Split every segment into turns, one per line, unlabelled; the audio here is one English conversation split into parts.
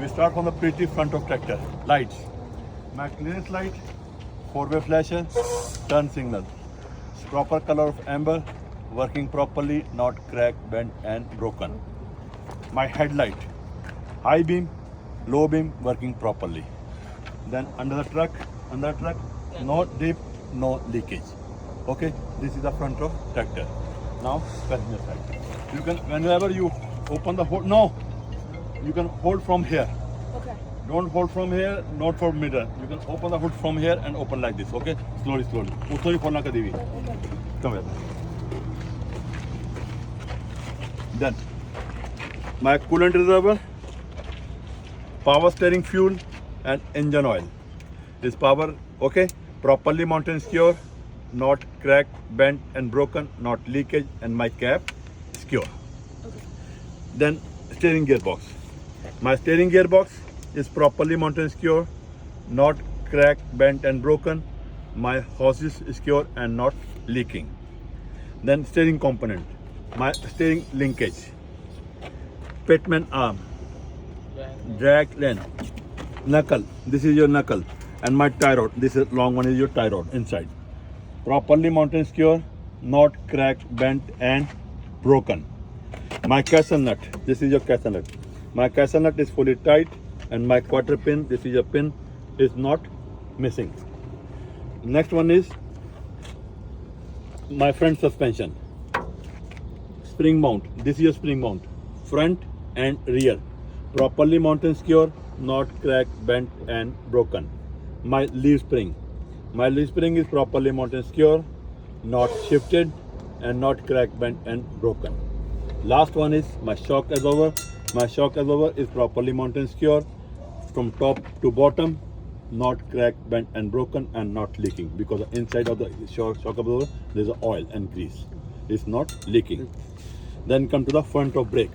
We start from the pretty front of tractor. Lights. My clearance light, four-way flasher, turn signal. Proper color of amber, working properly, not cracked, bent and broken. My headlight, high beam, low beam, working properly. Then under the truck, no dip, no leakage. Okay, this is the front of tractor. Now passenger side. You can, whenever you open the hood, no, you can hold from here.
Okay.
Don't hold from here, not from middle. You can open the hood from here and open like this, okay? Slowly. Slowly खोलना कभी भी. Come here. Then, my coolant reservoir, power steering fuel and engine oil. This power, okay? Properly mounted and secure, not cracked, bent and broken, not leakage, and my cap secure.
Okay.
Then steering gearbox. My steering gearbox is properly mounted and secure, not cracked, bent and broken. My hoses is secure and not leaking. Then steering component. My steering linkage. Pitman arm. Drag length. Knuckle. This is your knuckle. And my tie rod. This is long one is your tie rod inside. Properly mounted and secure, not cracked, bent and broken. My castle nut. This is your castle nut. My castle nut is fully tight and my quarter pin, this is a pin, is not missing. Next one is my front suspension. Spring mount. This is your spring mount. Front and rear. Properly mounted and secure, not cracked, bent and broken. My leaf spring. My leaf spring is properly mounted and secure, not shifted and not cracked, bent and broken. Last one is my shock absorber. My shock absorber is properly mounted and secure from top to bottom, not cracked, bent and broken and not leaking because inside of the shock absorber there is oil and grease. It's not leaking. Then come to the front of brake.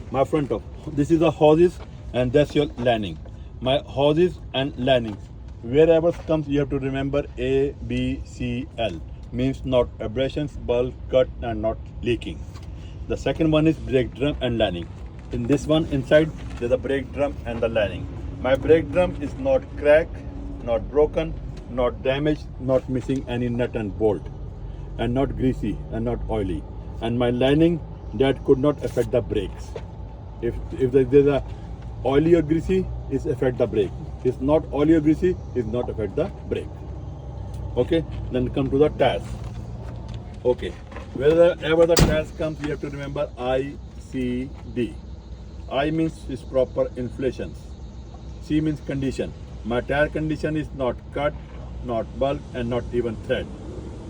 My front of, this is the hoses and that's your landing. My hoses and landings. Wherever comes you have to remember A, B, C, L. Means not abrasions, bulk, cut and not leaking. The second one is brake drum and landing. In this one inside there's a brake drum and the landing. My brake drum is not cracked, not broken, not damaged, not missing any nut and bolt, and not greasy and not oily. And my landing that could not affect the brakes. If there's a oily or greasy, it affect the brake. If it's not oily or greasy, it not affect the brake. Okay, then come to the tires. Okay, wherever the tires comes, you have to remember I, C, D. I means is proper inflation. C means condition. My tire condition is not cut, not bulk and not even thread.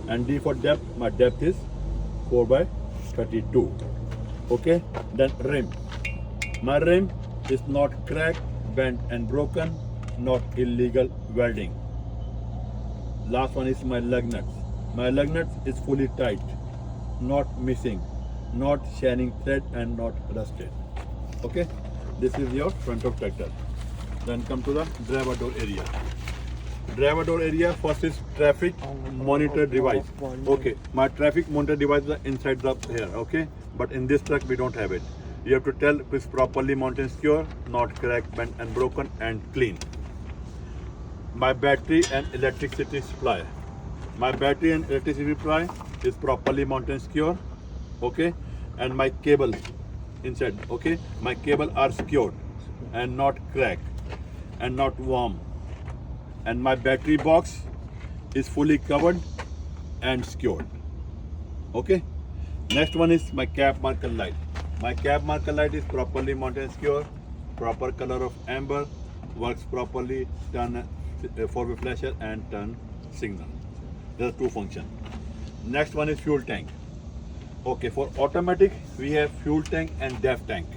And D for depth, my depth is 4/32. Okay, then rim. My rim is not cracked, bent and broken, not illegal welding. Last one is my lug nuts. My lug nuts is fully tight, not missing, not shining thread and not rusted. Okay, this is your front of tractor. Then come to the driver door area. Driver door area first is traffic monitor device. Okay, my traffic monitor device is inside the here. Okay, but in this truck we don't have it. You have to tell if it's properly mounted and secure, not cracked, bent and broken and clean. My battery and electricity supply. My battery and electricity supply is properly mounted and secure. Okay, and my cable inside. Okay, my cable are secured and not cracked and not warm. And my battery box is fully covered and secured. Okay, next one is my cab marker light. My cab marker light is properly mounted and secure, proper color of amber, works properly, turn four-way flasher and turn signal. There are two functions. Next one is fuel tank. Okay, for automatic we have fuel tank and depth tank.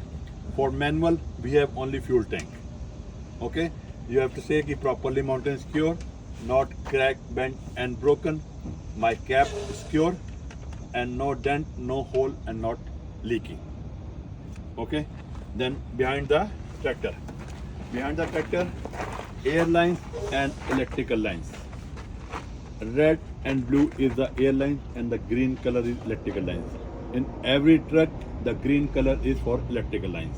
For manual we have only fuel tank. Okay, you have to say कि properly mounted and secure, not cracked, bent and broken. My cap is secure and no dent, no hole and not leaking. Okay, then behind the tractor, air lines and electrical lines. Red and blue is the air lines and the green color is electrical lines. In every truck the green color is for electrical lines.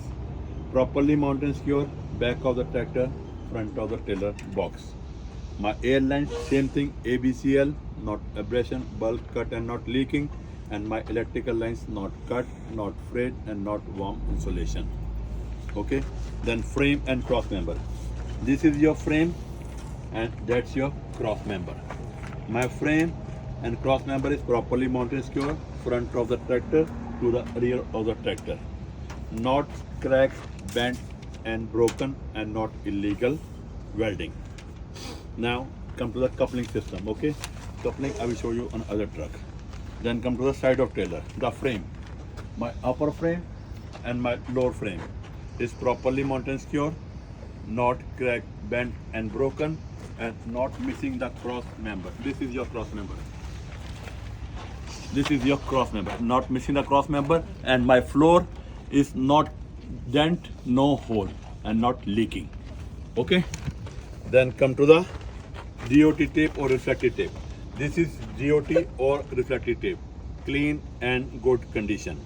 Properly mounted and secure, back of the tractor, front of the trailer box. My air lines, same thing, ABCL, not abrasion, bulk cut and not leaking, and my electrical lines not cut, not frayed, and not warm insulation. Okay, then frame and cross member. This is your frame, and that's your cross member. My frame and cross member is properly mounted secure front of the tractor to the rear of the tractor. Not cracked, bent, and broken, and not illegal welding. Now come to the coupling system. Okay, coupling I will show you on other truck. Then come to the side of trailer. The frame, my upper frame and my lower frame is properly mounted secure, not cracked, bent, and broken, and not missing the cross member. This is your cross member. This is your cross member, not missing the cross member, and my floor is not dent, no hole, and not leaking. Okay, then come to the DOT tape or reflective tape. This is DOT or reflective tape, clean and good condition.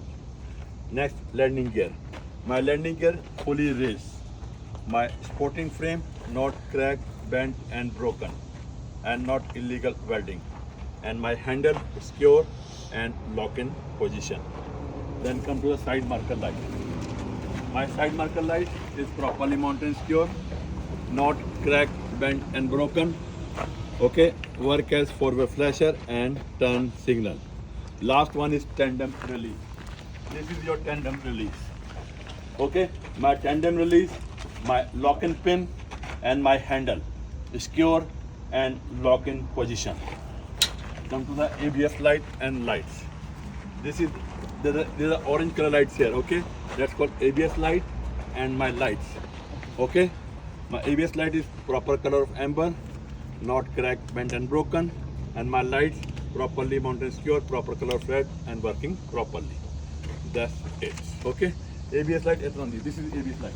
Next, landing gear. My landing gear fully raised. My sporting frame not cracked, bent, and broken, and not illegal welding, and my handle secure and lock in position. Then come to the side marker light. My side marker light is properly mounted secure, not cracked, bent, and broken. Okay, work as forward flasher and turn signal. Last one is tandem release. This is your tandem release. Okay, my tandem release, my lock in pin, and my handle secure and lock in position. Come to the ABS light and lights. There are orange color lights here. Okay, that's called ABS light and my lights. Okay, my ABS light is proper color of amber, not cracked, bent, and broken, and my lights properly mounted secure, proper color of red, and working properly. That's it. Okay, ABS light is on this. This is ABS light.